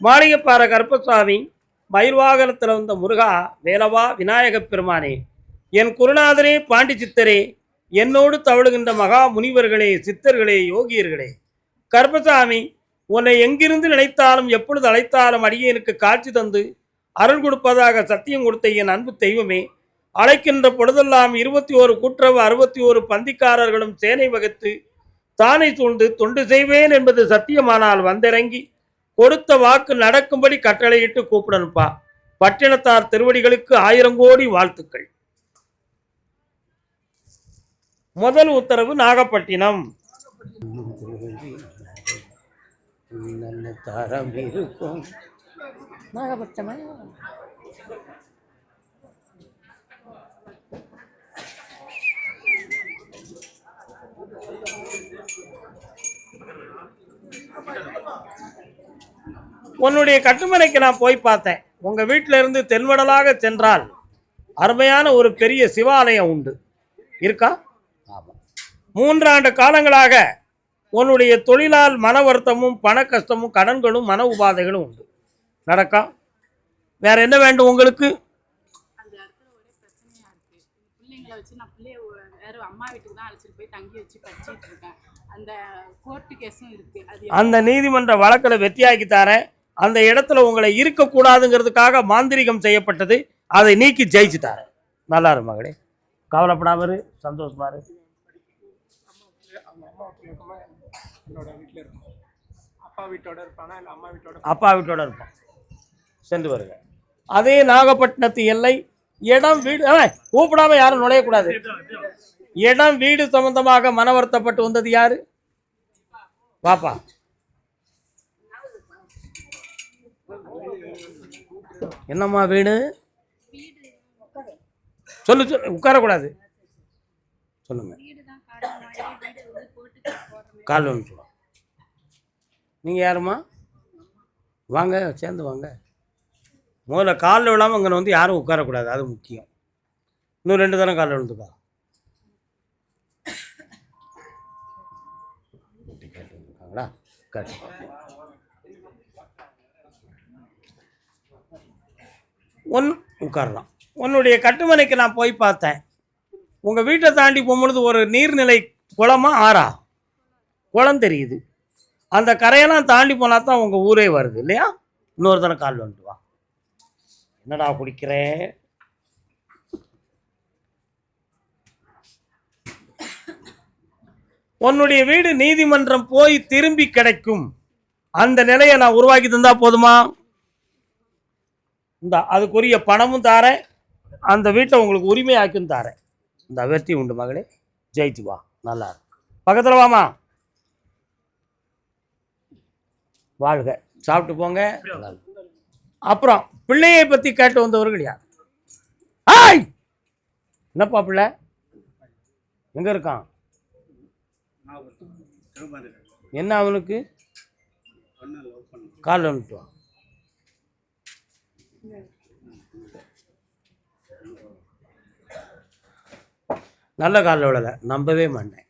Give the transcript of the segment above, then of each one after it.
மாளிகைப்பாறை கருப்பசாமி மயில்வாகனத்தில் வந்த முருகா வேலவா விநாயகப் பெருமானே, என் குருநாதரே பாண்டி சித்தரே, என்னோடு தவழுகின்ற மகா முனிவர்களே, சித்தர்களே, யோகியர்களே, கருப்பசாமி உன்னை எங்கிருந்து நினைத்தாலும் எப்பொழுது அழைத்தாலும் அடியேனுக்கு காட்சி தந்து அருள் கொடுப்பதாக சத்தியம் கொடுத்த என் அன்பு தெய்வமே, அழைக்கின்ற பொழுதெல்லாம் 21 கூட்டுறவு 61 பந்திக்காரர்களும் சேனை வகுத்து தானை சூழ்ந்து தொண்டு செய்வேன் என்பது சத்தியமானால் வந்திறங்கி கொடுத்த வாக்கு நடக்கும்படி கட்டளையிட்டு கூப்பிடனுப்பா. பட்டினத்தார் திருவடிகளுக்கு 1000 கோடி வாழ்த்துக்கள். முதல் உத்தரவு நாகப்பட்டினம். நல்ல தரம் இருக்கும் நாகப்பட்டினம். உன்னுடைய கட்டுமனைக்கு நான் போய் பார்த்தேன். உங்க வீட்டில இருந்து தென்வடலாக சென்றால் அருமையான ஒரு பெரிய சிவாலயம் உண்டு. இருக்கா? 3 ஆண்டு காலங்களாக உன்னுடைய தொழிலால் மன வருத்தமும் பண கஷ்டமும் கடன்களும் மன உபாதைகளும் உண்டு. நடக்கா? வேற என்ன வேண்டும் உங்களுக்கு? அந்த நீதிமன்ற வழக்கில் வெற்றியாக்கி தரேன். அந்த இடத்துல உங்களை இருக்கக்கூடாதுங்கிறதுக்காக மாந்திரிகம் செய்யப்பட்டது. அதை நீக்கி ஜெயிச்சு தரேன். நல்லா இரு மகளே, கவலைப்படாம இரு, சந்தோஷமா இரு. அப்பா வீட்டோட இருப்பான். சென்று வருங்க. அதே நாகப்பட்டினத்து எல்லை இடம் வீடு கூப்பிடாம யாரும் நுழையக்கூடாது. இடம் வீடு சம்பந்தமாக மன வருத்தப்பட்டு வந்தது யாரு? பாப்பா என்னம்மா வீடு? சொல்லு சொல்லு, உட்காரக்கூடாது. சொல்லுங்க. கால் ஒன்று. நீங்கள் யாருமா? வாங்க, சேர்ந்து வாங்க. முதல்ல காலில் விழாமல் அங்கே வந்து யாரும் உட்காரக்கூடாது, அது முக்கியம். இன்னும் 2 தானே காலில் விழுந்துக்கா. கேட்டுருக்காங்களா? கேட்டு உட்காரலாம். உன்னுடைய கட்டுமனைக்கு நான் போய் பார்த்தேன். உங்கள் வீட்டை தாண்டி போகும்பொழுது ஒரு நீர்நிலை குளமா ஆறா? குளம் தெரியுது. அந்த கரையெல்லாம் தாண்டி போனா தான் உங்கள் ஊரே வருது இல்லையா? இன்னொரு தானே கால் வந்துட்டு வா. என்னடா குடிக்கிறேன்? உன்னுடைய வீடு நீதிமன்றம் போய் திரும்பி கிடைக்கும் அந்த நிலையை நான் உருவாக்கி தந்தா போதுமா? இந்த அதுக்குரிய பணமும் தாரேன், அந்த வீட்டை உங்களுக்கு உரிமையாக்கும் தாரேன். இந்த வெற்றி உண்டு மகளே, ஜெயிச்சு வா. நல்லா இருக்கு. பக்கத்தில் வாமா. வாழ்க, சாப்பிட்டு போங்க. அப்புறம் பிள்ளையை பற்றி கேட்டு வந்தவர்கள் யார்? என்னப்பா பிள்ளை எங்க இருக்கான்? என்ன அவனுக்கு? காலில் வந்துட்டு வா. நல்ல காலில் விழலை, நம்பவே மாட்டேன்.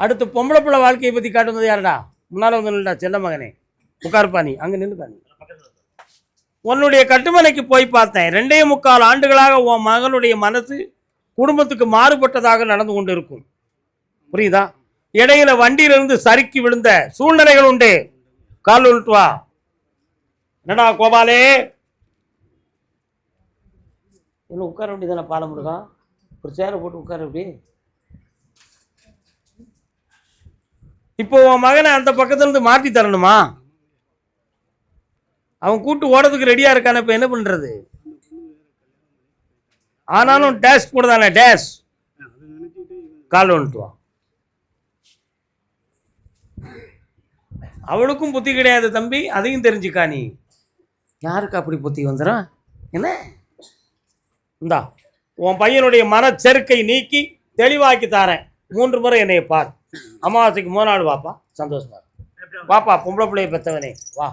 அடுத்து பொம்பளை பிள்ளை வாழ்க்கையை பற்றி காட்டுவது யாருடா? முன்னால் வந்து நில்லுடா செல்ல மகனே, உட்காருப்பா. நீ அங்கே நில்லுக்கா. நீ உன்னுடைய கட்டுமனைக்கு போய் பார்த்தேன். 2.25 ஆண்டுகளாக உன் மகனுடைய மனசு குடும்பத்துக்கு மாறுபட்டதாக நடந்து கொண்டு இருக்கும். புரியுதா? இடையில வண்டியிலிருந்து சறுக்கி விழுந்த சூழ்நிலைகள் உண்டு. கால் விட்டு வா. என்னடா கோபாலே, இன்னும் உட்கார வேண்டியதானே? பாலம் முருகா, ஒரு சேரை போட்டு உட்கார எப்படி? இப்போ உன் மகனை அந்த பக்கத்துல இருந்து மாற்றி தரணுமா? அவன் கூட்டு ஓடுறதுக்கு ரெடியா இருக்கான. இப்ப என்ன பண்றது? ஆனாலும் டேஷ் போடுதானே, டேஷ். கால் வந்துட்டு வா. அவளுக்கும் புத்தி கிடையாது தம்பி, அதையும் தெரிஞ்சுக்கா. நீ யாருக்கு அப்படி புத்தி வந்துடும்? என்ன இந்தா உன் பையனுடைய மனச்செருக்கை நீக்கி தெளிவாக்கி தாரேன். 3 முறை என்னைய பார். அமாவாசைக்கு 3 நாள் வாப்பா, சந்தோஷமா வாப்பா. பொம்பளை பிள்ளையை பெற்றவனே வா.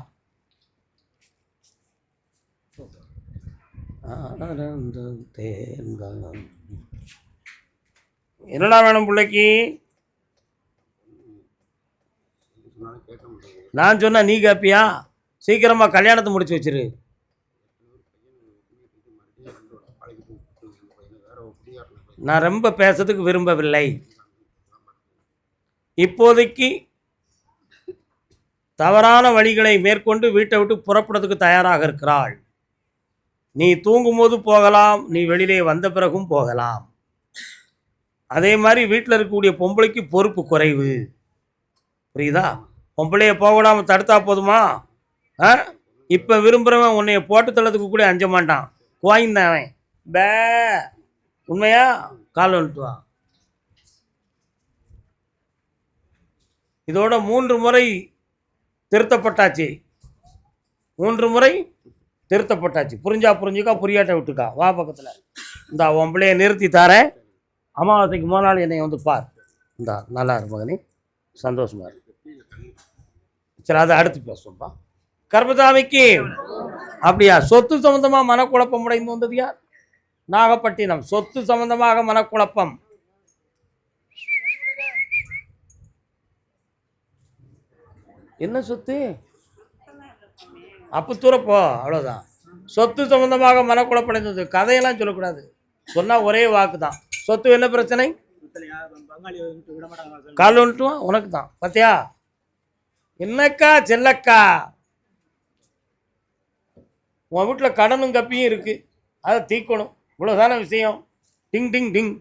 என்னடா வேணும் பிள்ளைக்கு? நான் சொன்னா நீ கேப்பியா? சீக்கிரமா கல்யாணத்தை முடிச்சு வச்சிரு. நான் ரொம்ப பேசுறதுக்கு விரும்பவில்லை. இப்போதைக்கு தவறான வழிகளை மேற்கொண்டு வீட்டை விட்டு புறப்படுறதுக்கு தயாராக இருக்கிறாள். நீ தூங்கும்போது போகலாம், நீ வெளியிலே வந்த பிறகும் போகலாம். அதே மாதிரி வீட்டில் இருக்கக்கூடிய பொம்பளைக்கு பொறுப்பு குறைவு. புரியுதா? பொம்பளைய போகலாம தடுத்தா போதுமா? இப்போ விரும்புகிறவன் உன்னைய போட்டு தள்ளதுக்கு கூட அஞ்ச மாட்டான். கோயிந்தான் அவன். பே உண்மையா? கால் வந்துட்டு வா. இதோட 3 முறை திருத்தப்பட்டாச்சு. 3 முறை திருத்தப்பட்டாச்சு. புரிஞ்சா புரிஞ்சுக்கா, புரியாட்ட விட்டுக்கா. வா பக்கத்தில். இந்த உன் நிறுத்தி தாரேன். அமாவாசைக்கு நாள் என்னை வந்து பார். இந்தா நல்லா இரு மகனே, சந்தோஷமா இருக்கு. சரி, அதை அடுத்து பேசுவோம்ப்பா. கர்மசாமிக்கு அப்படியா சொத்து சம்பந்தமாக மனக்குழப்பம் அடைந்து வந்தது யார்? நாகப்பட்டினம். சொத்து சம்பந்தமாக மனக்குழப்பம். என்ன சொத்து? அப்போ தூரப்போ, அவ்வளோதான். சொத்து சம்பந்தமாக மனக்குழப்பம் அடைந்தது. கதையெல்லாம் சொல்லக்கூடாது. சொன்னால் ஒரே வாக்கு தான். சொத்து என்ன பிரச்சனை? கால் வந்துட்டுமா உனக்கு தான். பார்த்தியா? என்னக்கா செல்லக்கா, உன் வீட்டில் கடனும் கப்பியும் இருக்குது, அதை தீக்கணும். இவ்வளோதான விஷயம். டிங் டிங் டிங்.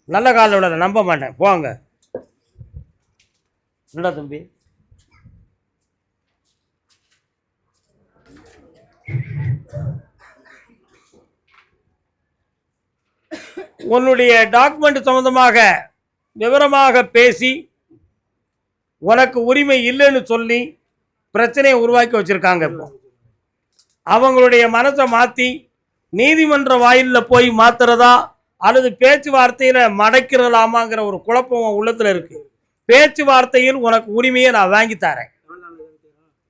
நல்ல காலில் விட நம்ப மாட்டேன். போங்க. என்னடா தம்பி? உன்னுடைய டாக்குமெண்ட் சம்பந்தமாக விவரமாக பேசி உனக்கு உரிமை இல்லைன்னு சொல்லி பிரச்சனையை உருவாக்கி வச்சிருக்காங்க. இப்போ அவங்களுடைய மனசை மாற்றி நீதிமன்ற வாயிலில் போய் மாத்துறதா அல்லது பேச்சுவார்த்தையில் மடைக்கிறலாமாங்கிற ஒரு குழப்பம் உள்ளத்தில் இருக்கு. பேச்சுவார்த்தையில் உனக்கு உரிமையை நான் வாங்கி தரேன்.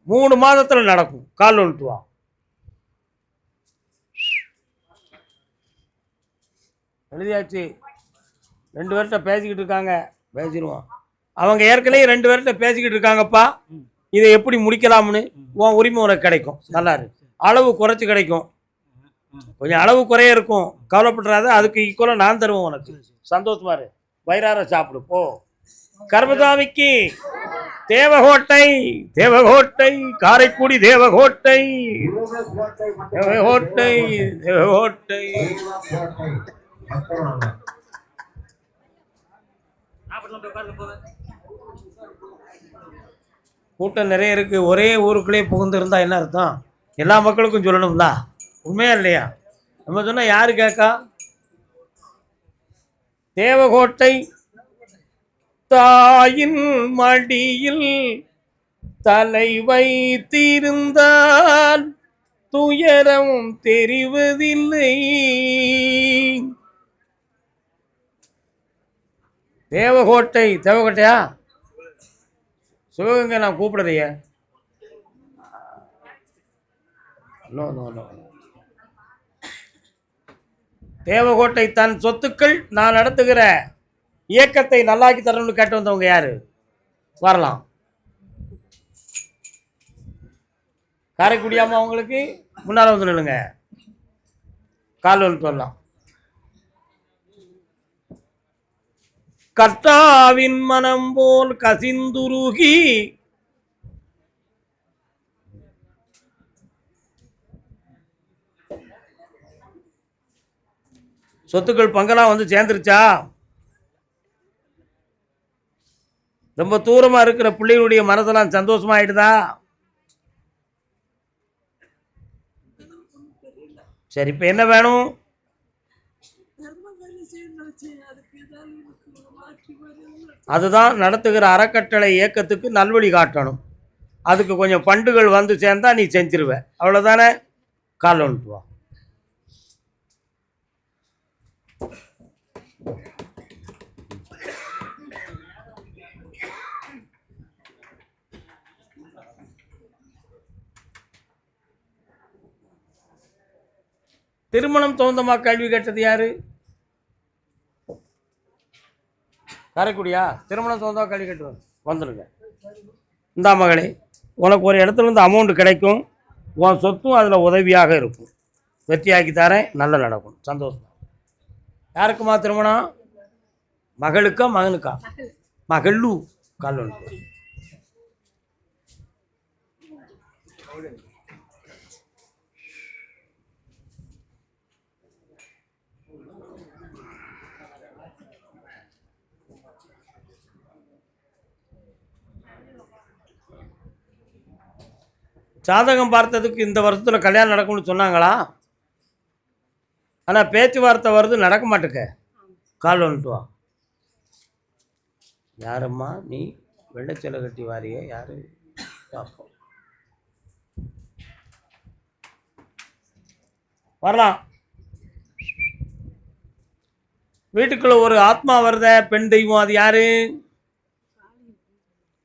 3 மாதத்தில் நடக்கும். கால் வந்துட்டு வா. எழுதியாச்சு. 2 பேர்கிட்ட பேசிக்கிட்டு இருக்காங்க. பேசிடுவோம். அவங்க ஏற்கனவே 2 பேர்கிட்ட பேசிக்கிட்டு இருக்காங்கப்பா. இதை எப்படி முடிக்கலாம்னு உன் உரிமை உனக்கு கிடைக்கும். நல்லா இருக்கு. அளவு குறைச்சி கிடைக்கும். கொஞ்சம் அளவு குறைய இருக்கும், கவலைப்படுறாத. அதுக்கு ஈக்குவலாக நான் தருவேன் உனக்கு. சந்தோஷமா இரு. வயிறார சாப்பிடு போ. கர்மசாமிக்கு தேவகோட்டை. தேவகோட்டை காரைக்குடி. தேவகோட்டை தேவகோட்டை தேவகோட்டை. கூட்டம் நிறைய இருக்கு. ஒரே ஊருக்குள்ளே புகுந்து இருந்தா என்ன அர்த்தம்? எல்லா மக்களுக்கும் சொல்லணும்ல. உண்மையா இல்லையா? நம்ம சொன்னா யாரு கேட்கா? தேவகோட்டை தாயின் மடியில் தலை வைத்திருந்தால் துயரம் தெரிவதில்லை. தேவகோட்டை. தேவகோட்டையா? சிவகங்கை நான் கூப்பிடுறையே. No no no. தேவகோட்டை தன் சொத்துக்கள் நான் நடத்துகிற இயக்கத்தை நல்லாக்கி தரணும்னு கேட்டு வந்தவங்க யாரு? வரலாம். காரைக்குடியாமா அவங்களுக்கு முன்னால் வந்து நில்லுங்க. கால் வந்துட்டு வரலாம். கர்த்தாவின் மனம் போல் கசிந்துருகி சொத்துக்கள் பங்கெல்லாம் வந்து சேர்ந்துருச்சா? ரொம்ப தூரமா இருக்கிற பிள்ளைகளுடைய மனதெல்லாம் சந்தோஷமா ஆயிடுதா? சரி, இப்ப என்ன வேணும்? அதுதான் நடத்துகிற அறக்கட்டளை இயக்கத்துக்கு நல்வழி காட்டணும். அதுக்கு கொஞ்சம் ஃபண்டுகள் வந்து சேர்ந்தா நீ செஞ்சிருவ. அவ்வளோதானே? கால் வந்துட்டு வா. திருமணம் சம்பந்தமாக கேள்வி கேட்டது யாரு? காரைக்குடியா? திருமணம் சொந்தம் கழி கட்டு வந்துடுங்க. இந்தா மகளே, உனக்கு ஒரு இடத்துல இருந்து அமௌண்ட் கிடைக்கும், உன் சொத்தும் அதில் உதவியாக இருக்கும். வெற்றியாக்கி தரேன், நல்லா நடக்கும், சந்தோஷம். யாருக்குமா திருமணம்? மகளுக்கா மகனுக்கா? மகளு. கால் வந்து ஜாதகம் பார்த்ததுக்கு இந்த வருஷத்தில் கல்யாணம் நடக்கும்னு சொன்னாங்களா? ஆனால் பேச்சுவார்த்தை வருது, நடக்க மாட்டேக்க. கால் வந்துட்டு வா. யாரம்மா நீ? வெள்ளச்சலை கட்டி வாரிய யாரு? பார்ப்போம். வரலாம். வீட்டுக்குள்ள ஒரு ஆத்மா வருத, பெண் தெய்வம், அது யாரு?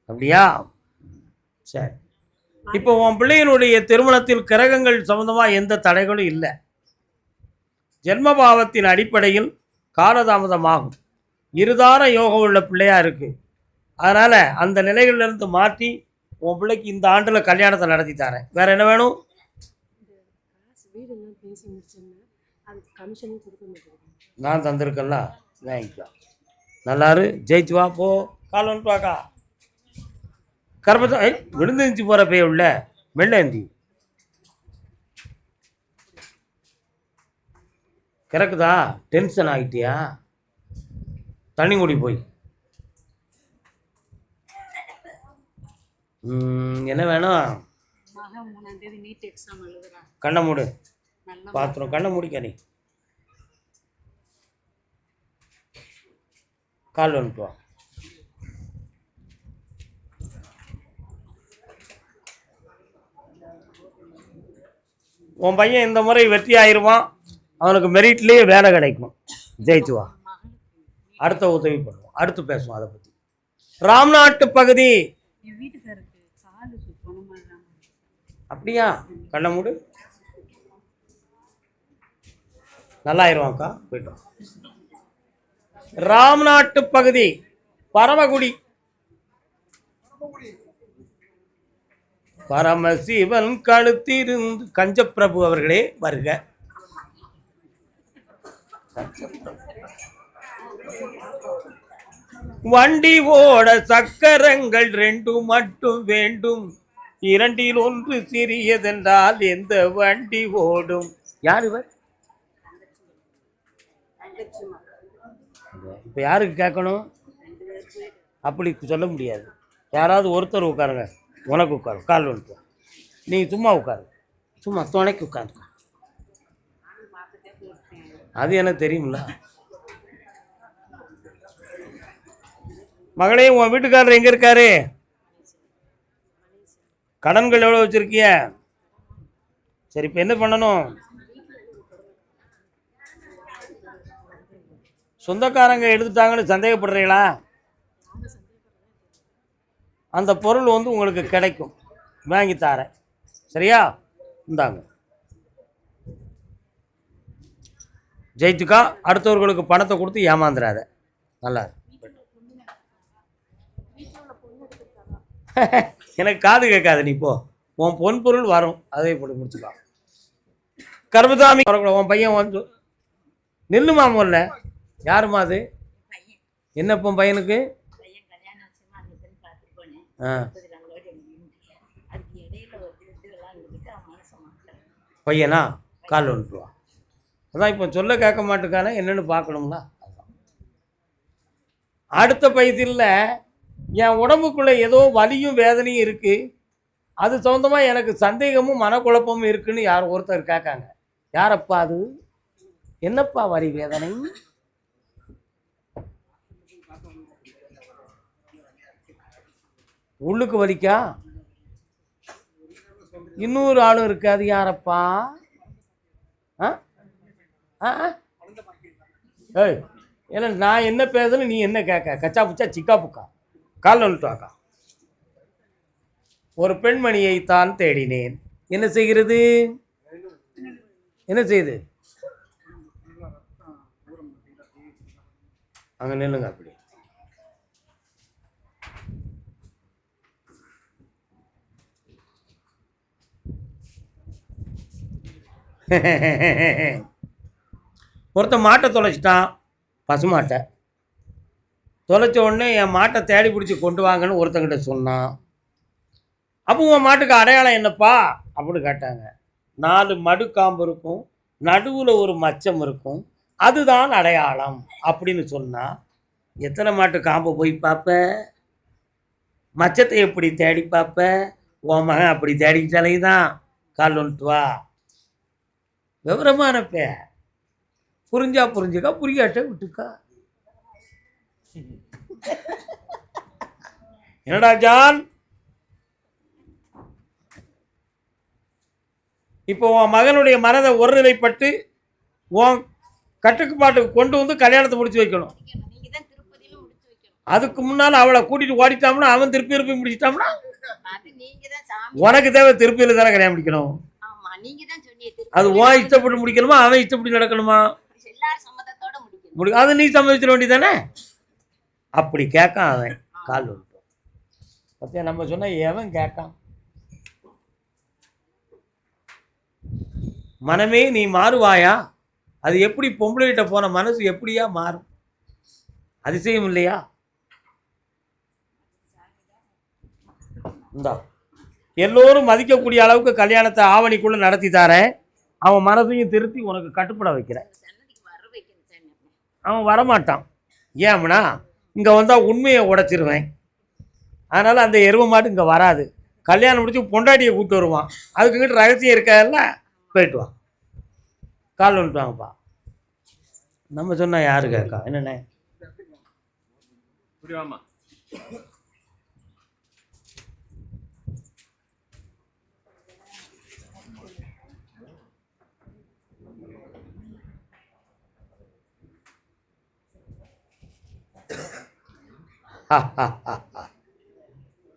அப்படியா? சரி. இப்போ உன் பிள்ளையினுடைய திருமணத்தில் கிரகங்கள் சம்பந்தமா எந்த தடைகளும் இல்லை. ஜென்மபாவத்தின் அடிப்படையில் காலதாமதமாகும். இருதார யோகம் உள்ள பிள்ளையா இருக்கு. அதனால அந்த நிலைகளிலிருந்து மாற்றி உன் பிள்ளைக்கு இந்த ஆண்டுல கல்யாணத்தை நடத்தி தரேன். வேற என்ன வேணும்? நான் தந்திருக்கேன்ல, வாங்கிக்கலாம். நல்லாரு, ஜெயிச்சு வா. போ, கால் வந்துட்டு வாக்கா. கர்ப்பத்தை விழுந்துச்சு போற பே உள்ள மெல்லேந்தி கிறக்குதா? டென்ஷன் ஆகிட்டியா? தண்ணி குடி போய். என்ன வேணும்? கண்ணை மூடு. பாத்ரூம் கண்ணை மூடிக்க. நீ கால் வந்துட்டு வா. உன் பையன் இந்த முறை வெற்றி ஆயிடுவான். அவனுக்கு மெரிட்லேயே வேலை கிடைக்கும். ஜெயிச்சு வா. அடுத்த உதவி பண்ணுவோம், அடுத்து பேசுவோம் அதை பற்றி. ராம்நாட்டு பகுதி. அப்படியா? கண்ணை மூடு. நல்லாயிருவான்க்கா, போயிட்டோம். ராம்நாட்டு பகுதி, பரமக்குடி. பரமசிவன் கழுத்திருந்து கஞ்சப்பிரபு அவர்களே வருக. வண்டி ஓட சக்கரங்கள் 2 மட்டும் வேண்டும், இரண்டில் ஒன்று சிறியதென்றால் எந்த வண்டி ஓடும்? யார் இவர்? இப்ப யாருக்கு கேட்கணும்? அப்படி சொல்ல முடியாது. யாராவது ஒருத்தர் உட்காருங்க. உனக்கு உட்காரு. கால் வந்துட்டு நீ சும்மா உட்காரு. சும்மா துணைக்கு உட்காந்து. அது எனக்கு தெரியும்ல. மகளே, உன் வீட்டுக்காரர் எங்க இருக்காரு? கடன்கள் எவ்வளவு வச்சிருக்கிய? சரி, இப்ப என்ன பண்ணணும்? சொந்தக்காரங்க எடுத்துட்டாங்கன்னு சந்தேகப்படுறீங்களா? அந்த பொருள் வந்து உங்களுக்கு கிடைக்கும், வாங்கி தரேன். சரியா? இந்தாங்க. ஜெயிச்சுக்கா. அடுத்தவர்களுக்கு பணத்தை கொடுத்து ஏமாந்துடாத. நல்லா எனக்கு காது கேட்காது. நீ போ, உன் பொன் பொருள் வரும், அதை போட்டு முடிச்சுக்கலாம். கர்மசாமி உன் பையன் வந்து நில்லுமா முதல்ல. யாருமா அது? என்னப்போ பையனுக்கு? பையனா? கால் வந்துட்டுவா. அதான் இப்போ சொல்ல கேட்க மாட்டேக்கான, என்னன்னு பார்க்கணுங்களா? அடுத்த பையத்தில் என் உடம்புக்குள்ள ஏதோ வலியும் வேதனையும் இருக்கு, அது சம்பந்தமாக எனக்கு சந்தேகமும் மனக்குழப்பமும் இருக்குன்னு யார் ஒருத்தர் கேட்காங்க. யாரப்பா அது? என்னப்பா வலி வேதனை? உள்ளுக்கு வலிக்கா? இன்னொரு ஆளும் இருக்கு, அது யாரப்பா? ஏய், ஏன்னா நான் என்ன பேசுன்னு நீ என்ன கேட்க? கச்சா புச்சா சிக்கா புக்கா. கால் வந்துட்டாக்கா. ஒரு பெண்மணியை தான் தேடினேன். என்ன செய்கிறது? என்ன செய்யுது? அங்கே நில்லுங்க. அப்படி ஒருத்தன் மாட்டை தொலைச்சிட்டான், பசுமாட்டை தொலைச்ச உடனே என் மாட்டை தேடி பிடிச்சி கொண்டு வாங்கன்னு ஒருத்தங்கிட்ட சொன்னான். அப்போ உன் மாட்டுக்கு அடையாளம் என்னப்பா அப்படின்னு கேட்டாங்க. 4 மடுக்காம்பு இருக்கும், நடுவில் ஒரு மச்சம் இருக்கும், அதுதான் அடையாளம் அப்படின்னு சொன்னா, எத்தனை மாட்டு காம்பை போய் பார்ப்ப? மச்சத்தை எப்படி தேடி பார்ப்ப? உன் மகன் அப்படி தேடிக்கிட்டாலே தான். கால் வந்துட்டு வா. விவரமானப்ப புரிஞ்சா புரிஞ்சுக்கா, புரியாட்ட விட்டுக்கா. என்னடா ஜான், இப்போ உன் மகனுடைய மனதை ஒருநிலைப்பட்டு உன் கட்டுப்பாட்டுக்கு கொண்டு வந்து கல்யாணத்தை முடிச்சு வைக்கணும். அதுக்கு முன்னால் அவளை கூட்டிட்டு ஓடிட்டாம்னா, அவன் திருப்பி முடிச்சிட்டாம்னா, உனக்கு தேவை திருப்பியில் தானே கல்யாணம் முடிக்கணும். அது உன் இஷ்டப்பட்டு முடிக்கணுமா, அவன் இஷ்டப்பட்டு நடக்கணுமா? அது நீ சம்மதிச்சிட வேண்டியதானே. அப்படி கேட்கான் அவன். கால் வந்துட்டோம் பத்தியா, நம்ம சொன்ன எவன் கேட்கான்? மனமே நீ மாறுவாயா? அது எப்படி பொம்பளைகிட்ட போன மனசு எப்படியா மாறும்? அதிசயம் இல்லையா? இந்தா எல்லோரும் மதிக்கக்கூடிய அளவுக்கு கல்யாணத்தை ஆவணிக்குள்ள நடத்தி தரேன். அவன் மனசையும் திருத்தி உனக்கு கட்டுப்பட வைக்கிறேன். அவன் வரமாட்டான். ஏன்னா இங்கே வந்தால் உண்மையை உடைச்சிருவேன். அதனால் அந்த எருவ மாட்டு இங்கே வராது. கல்யாணம் முடிச்சு பொண்டாட்டியை கூப்பிட்டு வருவான். அதுக்குங்கிட்ட ரகசியம் இருக்காதுல்ல, போயிட்டு வா. கால் வந்துட்டாங்கப்பா. நம்ம சொன்னால் யாரு கேட்கா? என்னண்ணே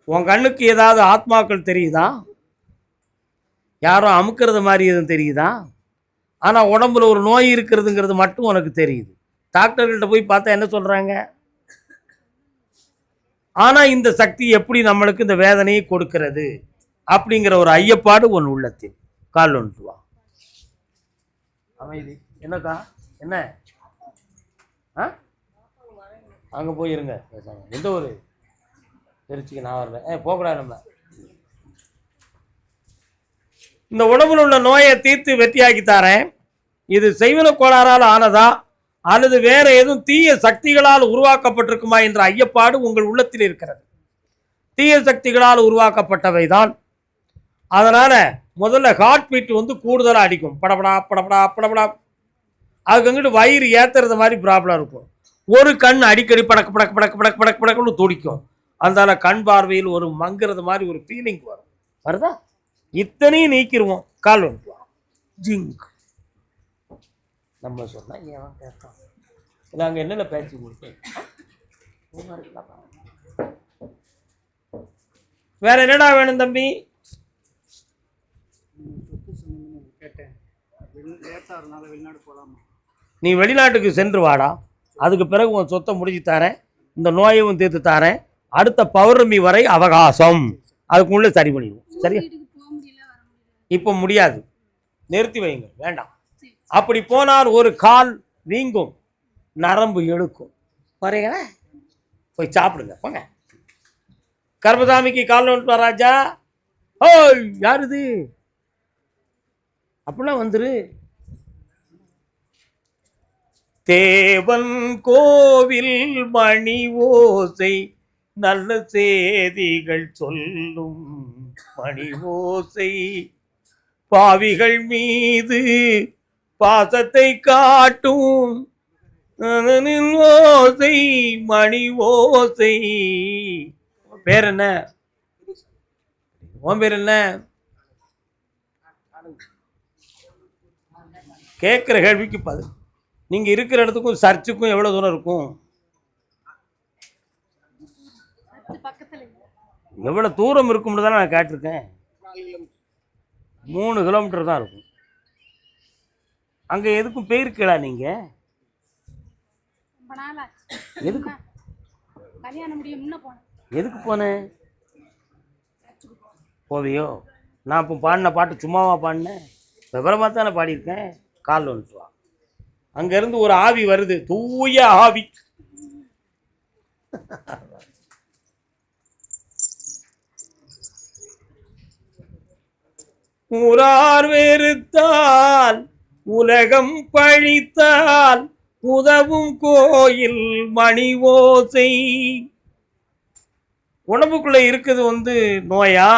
உன் கண்ணுக்கு ஏதாவது ஆத்மாக்கள் தெரியுதா? யாரும் அமுக்கிறது மாதிரி எதுவும் தெரியுதா? ஆனால் உடம்புல ஒரு நோய் இருக்கிறதுங்கிறது மட்டும் உனக்கு தெரியுது. டாக்டர்கள்ட்ட போய் பார்த்தா என்ன சொல்கிறாங்க? ஆனால் இந்த சக்தி எப்படி நம்மளுக்கு இந்த வேதனையை கொடுக்கிறது அப்படிங்கிற ஒரு ஐயப்பாடு ஒன்று உள்ளத்தில். கால் ஒன்று வா. அமைதி. என்னக்கா என்ன? அங்கே போயிருங்க. எந்த ஒரு திருச்சிக்கு நான் வரல. போகக்கூடாது. நம்ம இந்த உடம்புல உள்ள நோயை தீர்த்து வெற்றியாக்கி தரேன். இது செய்வன கோளாறால் ஆனதா அல்லது வேற எதுவும் தீய சக்திகளால் உருவாக்கப்பட்டிருக்குமா என்ற ஐயப்பாடு உங்கள் உள்ளத்தில் இருக்கிறது. தீய சக்திகளால் உருவாக்கப்பட்டவை தான். அதனால முதல்ல ஹார்ட் பீட் கூடுதலாக அடிக்கும். படப்படா படப்படா படப்படா. அதுக்கு அங்கிட்டு வயிறு ஏத்துறது மாதிரி ப்ராப்ளம் இருக்கும். ஒரு கண் அடிக்கடி படக்கு படக்கு படக்கு படக்கு படக்கு படக்குன்னு துடிக்கும். அதனால கண் பார்வையில் ஒரு மங்கிறது மாதிரி ஒரு ஃபீலிங் வரும். வருதா? இத்தனையும் நீக்கிடுவோம். கால் வந்துடுவோம். ஜிங்க். நம்ம சொன்னா ஏன் கேட்கலாம்? நாங்கள் என்னென்ன பேச்சு கொடுத்தேன்? வேற என்னடா வேணும் தம்பி? நீ வெளிநாட்டுக்கு சென்று வாடா. அதுக்கு பிறகு உன் சொத்தை முடிச்சு தரேன். இந்த நோயையும் தீர்த்து தரேன். அடுத்த பௌர்ணமி வரை அவகாசம். அதுக்குள்ளே சரி பண்ணிடுவோம். சரியா? இப்போ முடியாது, நிறுத்தி வைங்க. வேண்டாம். அப்படி போனால் ஒரு கால் வீங்கும், நரம்பு இழுக்கும். வரீங்களா? போய் சாப்பிடுங்க போங்க. கர்மசாமிக்கு கால் வந்துட்டு ராஜா. ஓய் யாரு இது? அப்படின்னா வந்துரு. தேவன் கோவில் மணி ஓசை நல்ல செய்திகள் சொல்லும் மணி ஓசை பாவிகள் மீது பாசத்தை காட்டும் ஓசை மணி ஓசை. பேர் என்ன? உன் பேர் என்ன? கேட்குற கேள்விக்கு பதில். நீங்கள் இருக்கிற இடத்துக்கும் சர்ச்சுக்கும் எவ்வளோ தூரம் இருக்கும்? எவ்வளோ தூரம் இருக்கும்னு தானே நான் கேட்டிருக்கேன். 3 கிலோமீட்டர் தான் இருக்கும். அங்கே எதுக்கும் போயிருக்கீங்களா நீங்கள்? எதுக்கு எதுக்கு போனேன்? போவியோ? நான் இப்போ பாடின பாட்டு சும்மாவா பாடினேன்? விவரமாக தானே பாடியிருக்கேன். கால் வந்துட்டு வா. அங்கேருந்து ஒரு ஆவி வருது, தூய ஆவி. ஊரார் வெறுத்தால் உலகம் பழித்தால் உதவும் கோயில் மணி ஓசை. உடம்புக்குள்ள இருக்குது நோயா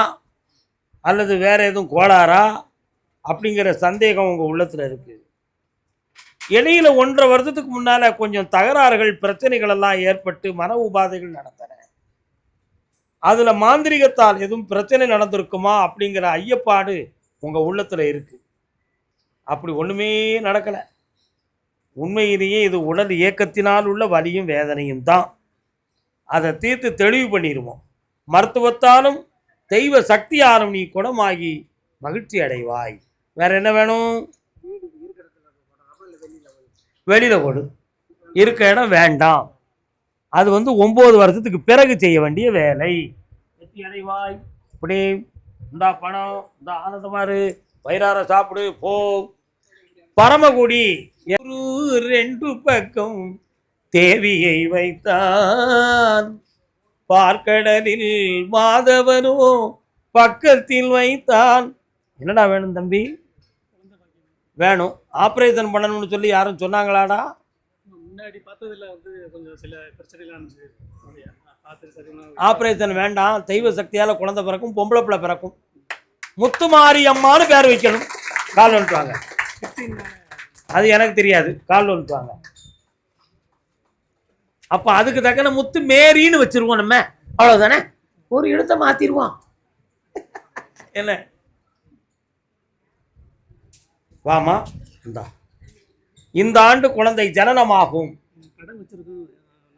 அல்லது வேற எதுவும் கோளாறா அப்படிங்கிற சந்தேகம் உங்க உள்ளத்துல இருக்கு. இடையில 1.5 வருஷத்துக்கு முன்னால கொஞ்சம் தகராறுகள் பிரச்சனைகள் எல்லாம் ஏற்பட்டு மன உபாதைகள் நடந்தன. அதுல மாந்திரிகத்தால் எதுவும் பிரச்சனை நடந்திருக்குமா அப்படிங்கிற ஐயப்பாடு உங்க உள்ளத்துல இருக்கு. அப்படி ஒண்ணுமே நடக்கல. உண்மையிலேயே இது உடல் இயக்கத்தினால் உள்ள வலியும் வேதனையும் தான். அதை தீர்த்து தெளிவு பண்ணிடுவோம். மருத்துவத்தாலும் தெய்வ சக்தியாலும் நீ குணமாகி மகிழ்ச்சி அடைவாய். வேற என்ன வேணும்? வெளியில கொடு. இருக்க இடம் வேண்டாம். அது 9 வருஷத்துக்கு பிறகு செய்ய வேண்டிய வேலை. வெற்றி அடைவாய். இப்படி இந்தா பணம், இந்த ஆனந்தமாறு, வயிறார சாப்பிடு, போ. பரமக்குடி 2 பக்கம் தேவியை வைத்தான், பார்க்கடலில் மாதவனோ பக்கத்தில் வைத்தான். என்னடா வேணும் தம்பி? வேணும். ஆப்ரேஷன் பண்ணணும்னு சொல்லி யாரும் சொன்னாங்களாடா? முன்னாடி பார்த்ததுல கொஞ்சம் சில பிரச்சனைலாம் இருந்துச்சு. ஆப்ரேஷன் வேண்டாம். தெய்வ சக்தியால் குழந்தை பிறக்கும், பொம்பளை பிள்ளை பிறக்கும். முத்துமாரி அம்மானு பேர் வைக்கணும். கால் வந்துட்டுவாங்க. அது எனக்கு தெரியாது. கால் வந்துட்டுவாங்க. அப்போ அதுக்கு தக்கன முத்து மேரின்னு வச்சிருவோம் நம்ம. அவ்வளோதானே. ஒரு இடத்தை மாற்றிடுவோம். என்ன வாமா இந்தா. இந்த ஆண்டு குழந்தை ஜனனமாகும்.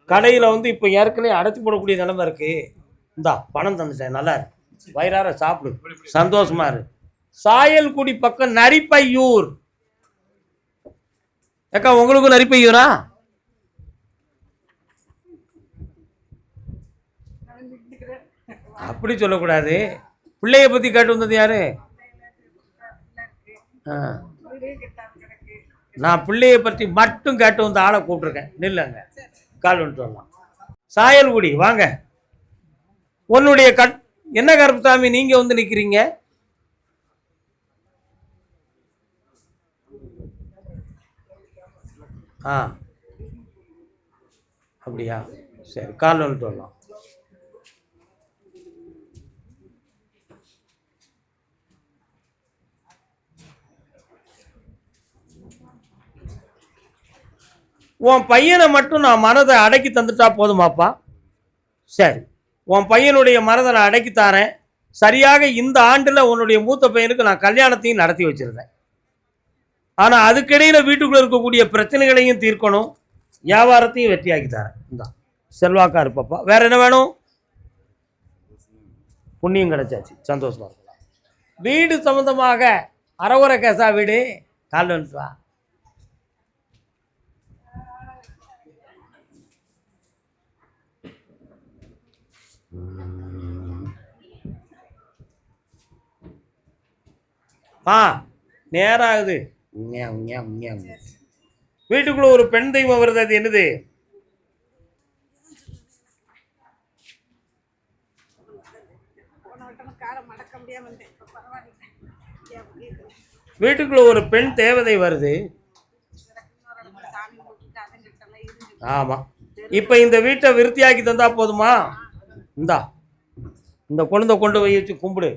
கடையில் இப்போ ஏற்கனவே அடைச்சி போடக்கூடிய நிலைமை இருக்கு. இந்தா பணம் தந்துட்டேன். நல்லா வயிறார சாப்பிடு, சந்தோஷமா இரு. சாயல்குடி பக்கம் நரிப்பையூர். ஏக்கா உங்களுக்கும் நரிப்பையூரா? அப்படி சொல்லக்கூடாது. பிள்ளைய பத்தி கேட்டு வந்தது யாரு? நான் பிள்ளைய பற்றி மட்டும் கேட்டு வந்த ஆளை கூப்பிட்டுருக்கேன். நில்லுங்க. கால் வந்துட்டு வரலாம். சாயல்குடி வாங்க. உன்னுடைய என்ன கருப்புசாமி நீங்க நிக்கிறீங்க? அப்படியா? சரி, கால் வந்துட்டு வரலாம். உன் பையனை மட்டும் நான் மனதை அடக்கி தந்துட்டா போதுமாப்பா? சரி, உன் பையனுடைய மனதை நான் அடக்கி தாரேன். சரியாக இந்த ஆண்டில் உன்னுடைய மூத்த பையனுக்கு நான் கல்யாணத்தையும் நடத்தி வச்சிருந்தேன். ஆனால் அதுக்கிடையில் வீட்டுக்குள்ளே இருக்கக்கூடிய பிரச்சனைகளையும் தீர்க்கணும், வியாபாரத்தையும் வெற்றியாக்கி தரேன். இந்த செல்வாக்கா இருப்பப்பா. வேற என்ன வேணும்? புண்ணியம் கிடைச்சாச்சு, சந்தோஷமா இருக்கலாம். வீடு சம்பந்தமாக அறகுறை கேசா வீடு. கால் வந்துட்டு வா. நேரம் ஆகுது. வீட்டுக்குள்ள ஒரு பெண் தெய்வம் வருது. அது என்னது? வீட்டுக்குள்ள ஒரு பெண் தேவதை வருது. ஆமா. இப்ப இந்த வீட்டை விருத்தியாக்கி தந்தா போதுமா? இந்த குழந்தை கொண்டு போய் வச்சு கும்பிடு.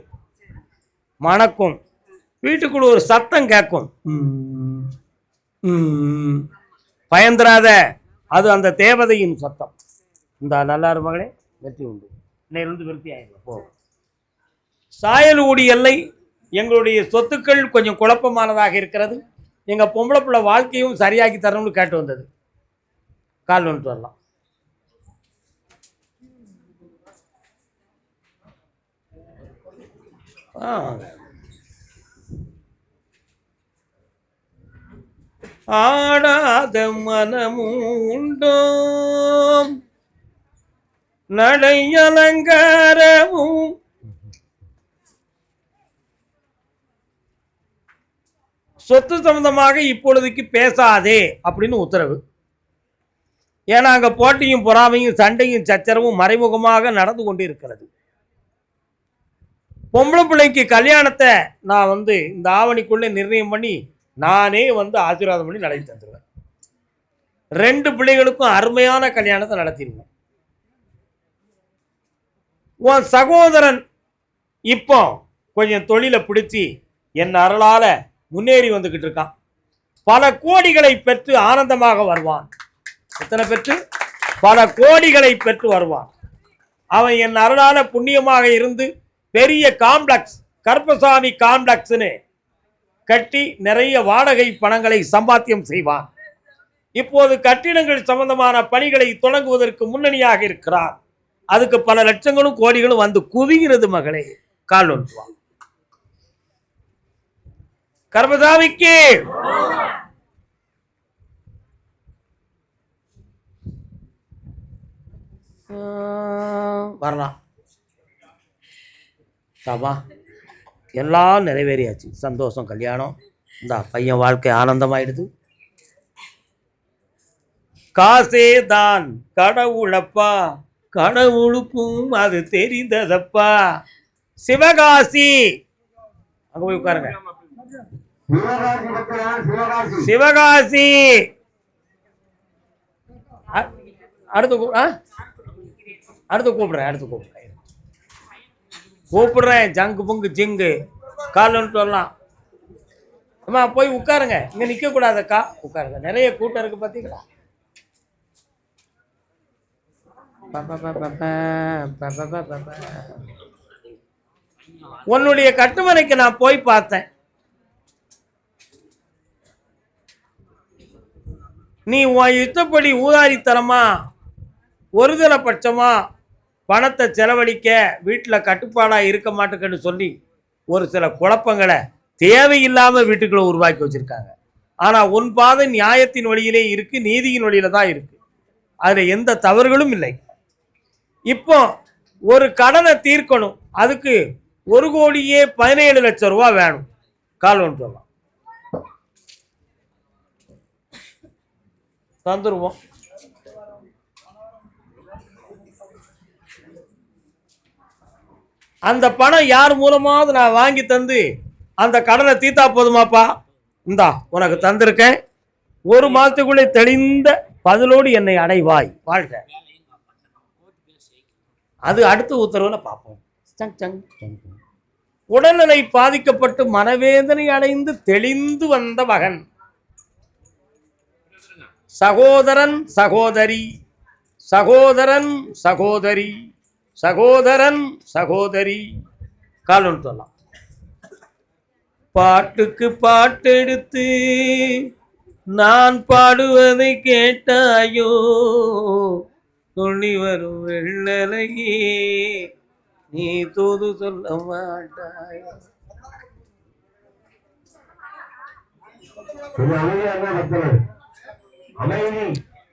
மணக்கும். வீட்டுக்குள்ள ஒரு சத்தம் கேட்கும். பயந்துராத, அது அந்த தேவதையின் சத்தம். இந்த நல்லாரு மகளே, வெற்றி உண்டு. இன்னையிலிருந்து விருத்தி ஆயிடும். போ. சாயல்குடி எல்லை. எங்களுடைய சொத்துக்கள் கொஞ்சம் குழப்பமானதாக இருக்கிறது. எங்க பொம்பளை பிள்ளை வாழ்க்கையும் சரியாக்கி தரணும்னு கேட்டு வந்தது. கால் வந்துட்டு வரலாம். ஆடாத மனமும் உண்டோ, நடை அலங்காரமும் சொத்து சம்பந்தமாக இப்பொழுதுக்கு பேசாதே அப்படின்னு உத்தரவு. ஏன்னா அங்க போட்டியும் பொறாமையும் சண்டையும் சச்சரவும் மறைமுகமாக நடந்து கொண்டு இருக்கிறது. பொம்பளை பிள்ளைக்கு கல்யாணத்தை நான் இந்த ஆவணிக்குள்ள நிர்ணயம் பண்ணி நானே ஆசீர்வாதம் பண்ணி நடத்தி தந்துடுவேன். 2 பிள்ளைகளுக்கும் அருமையான கல்யாணத்தை நடத்திடுவோம். உன் சகோதரன் இப்போ கொஞ்சம் தொழிலை பிடிச்சி என் அருளால முன்னேறி வந்துகிட்டு இருக்கான். பல கோடிகளை பெற்று ஆனந்தமாக வருவான். எத்தனை பெற்று? பல கோடிகளை பெற்று வருவான். அவன் என் அருளால புண்ணியமாக இருந்து பெரிய காம்ப்ளெக்ஸ், கருப்பசாமி காம்ப்ளெக்ஸ்னு கட்டி நிறைய வாடகை பணங்களை சம்பாத்தியம் செய்வான். இப்போது கட்டிடங்கள் சம்பந்தமான பணிகளை தொடங்குவதற்கு முன்னணியாக இருக்கிறார். அதுக்கு பல லட்சங்களும் கோடிகளும் வந்து குவிகிறது மகளே. கால் ஒன்றுவா கர்மசாமிக்கு வரலாம். சாபா எல்லாம் நிறைவேறியாச்சு. சந்தோஷம், கல்யாணம். இந்த பையன் வாழ்க்கை ஆனந்தமாயிடுது. காசே தான் கடவுளப்பா, கடவுளுக்கும் அது தெரிந்ததப்பா. சிவகாசி அங்க போய் உட்காருங்க. சிவகாசி அடுத்து கூப்பிடுறேன். ஜங்கு பொங்கு ஜிங்கு கால் வரலாம். அம்மா போய் உட்காருங்க. இங்க நிக்க கூடாதக்கா, உட்காருங்க. நிறைய கூட்டம் இருக்கு பாத்தீங்களா? உன்னுடைய கட்டுமனைக்கு நான் போய் பார்த்தேன். நீ உன் இஷ்டப்படி ஊதாரித்தனமா ஒருதலை பட்சமா பணத்தை செலவழிக்க வீட்டில் கட்டுப்பாடா இருக்க மாட்டேன்னு சொல்லி ஒரு சில குழப்பங்களை தேவையில்லாம வீட்டுக்குள்ள உருவாக்கி வச்சிருக்காங்க. ஆனா உன் பாதை நியாயத்தின் வழியிலே இருக்கு, நீதியின் வழியில தான் இருக்கு. அதுல எந்த தவறுகளும் இல்லை. இப்போ ஒரு கடனை தீர்க்கணும். அதுக்கு 1,17,00,000 ரூபாய் வேணும். கால் ஒன்று சொல்லலாம், தந்துருவோம். அந்த பணம் யார் மூலமாவது நான் வாங்கி தந்து அந்த கடனை தீர்த்தா போதுமாப்பா? இந்தா உனக்கு தந்திருக்கேன். 1 மாதத்துக்குள்ளே தெளிந்த பதிலோடு என்னை அடைவாய். வாழ்க. அது அடுத்த உத்தரவுல பார்ப்போம். உடல்நிலை பாதிக்கப்பட்டு மனவேதனை அடைந்து தெளிந்து வந்த மகன், சகோதரன் சகோதரி, சகோதரன் சகோதரி, சகோதரன் சகோதரி. கால் ஒன்று சொல்லலாம். பாட்டுக்கு பாட்டெடுத்து நான் பாடுவதை கேட்டாயோ, துள்ளி வரும் வெள்ளலையே நீ தூது சொல்ல மாட்டாயோ.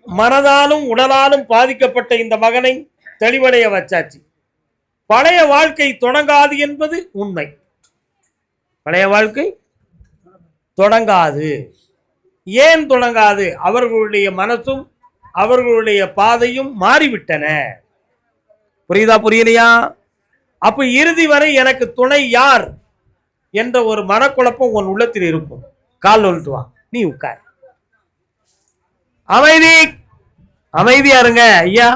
மனதாலும் உடலாலும் பாதிக்கப்பட்ட இந்த மகனை தெளிவடைய வச்சாச்சு. பழைய வாழ்க்கை தொடங்காது என்பது உண்மை. பழைய வாழ்க்கை தொடங்காது. ஏன் தொடங்காது? அவர்களுடைய மனசும் அவர்களுடைய பாதையும் மாறிவிட்டன. புரியுதா, புரியலையா? அப்ப இறுதி வரை எனக்கு துணை யார் என்ற ஒரு மனக்குழப்பம் உன் உள்ளத்தில் இருக்கும். கால் ஒன்று வா, நீ உட்கார். அமைதி, அமைதியா இருங்க ஐயா.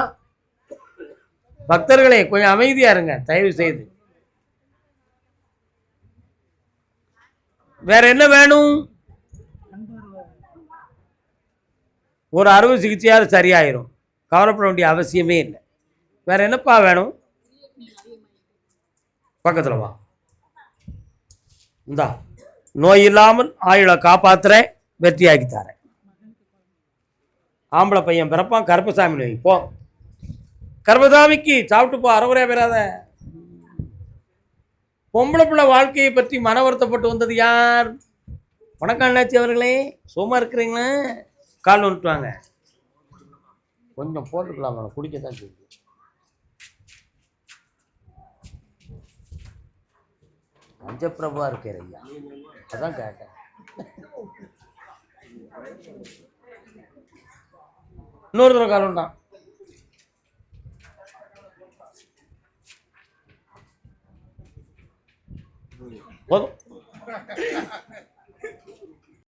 பக்தர்களே கொஞ்சம் அமைதியா இருங்க தயவு செய்து. வேற என்ன வேணும்? ஒரு அறுவை சிகிச்சையாவது சரியாயிரும். கவலைப்பட வேண்டிய அவசியமே இல்லை. வேற என்னப்பா வேணும்? பக்கத்துல வா. இந்தா நோய் இல்லாமல் ஆயுளை காப்பாத்துறேன், வெற்றியாக்கி தரேன். ஆம்பளை பையன் பிறப்பான், கருப்பசாமி நோய். போ கருப்பசாமிக்கு சாப்பிட்டு போ, அறகுறையா பெறாத. பொம்பளை பிள்ளை வாழ்க்கையை பற்றி மன வருத்தப்பட்டு வந்தது யார்? வணக்கம் அண்ணாச்சி அவர்களே, சும்மா இருக்கிறீங்களா? கால் வந்துட்டுவாங்க. கொஞ்சம் போட்டுக்கலாம், குடிக்கத்தான் செய்யுது. பஞ்சப்பிரபா இருக்கிற ஐயா, அதான் கேட்டேன். இன்னொரு தடவை கால் உண்டான். போதும்.